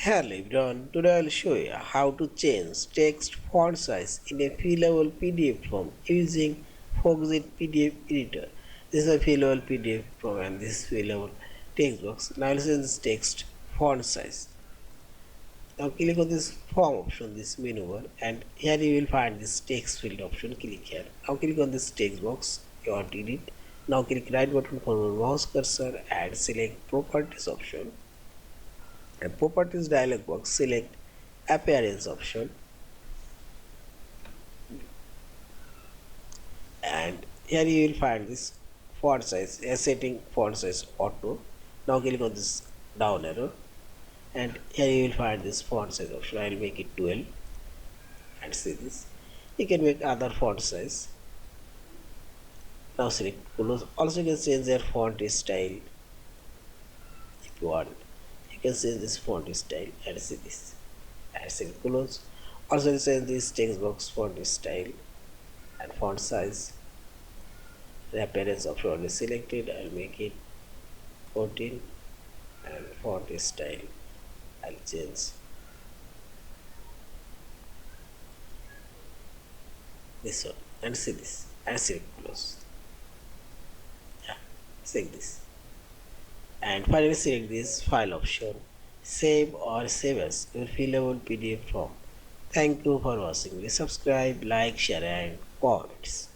Hello everyone, today I'll show you how to change text font size in a fillable PDF form using Foxit PDF Editor. This is a fillable PDF form and this is fillable text box. Now I'll change this text font size. Now click on this form option, this menu bar, and here you will find this text field option. Click here. Now click on this text box you want to edit. Now click right button for mouse cursor and select properties option. And properties dialog box, select appearance option, and here you will find this font size, setting font size auto. Now click on this down arrow and here you will find this font size option. I will make it 12 and see this. You can make other font size. Now select close. Also you can change their font style if you want. You can change this font style and see this. And select close. Also change this text box font style and font size. The appearance option is selected. I'll make it 14 and font style I'll change this one and see this and select close. Yeah, select this and finally select this file option, save or save as your fillable PDF form. Thank you for watching. Please subscribe, like, share and comments.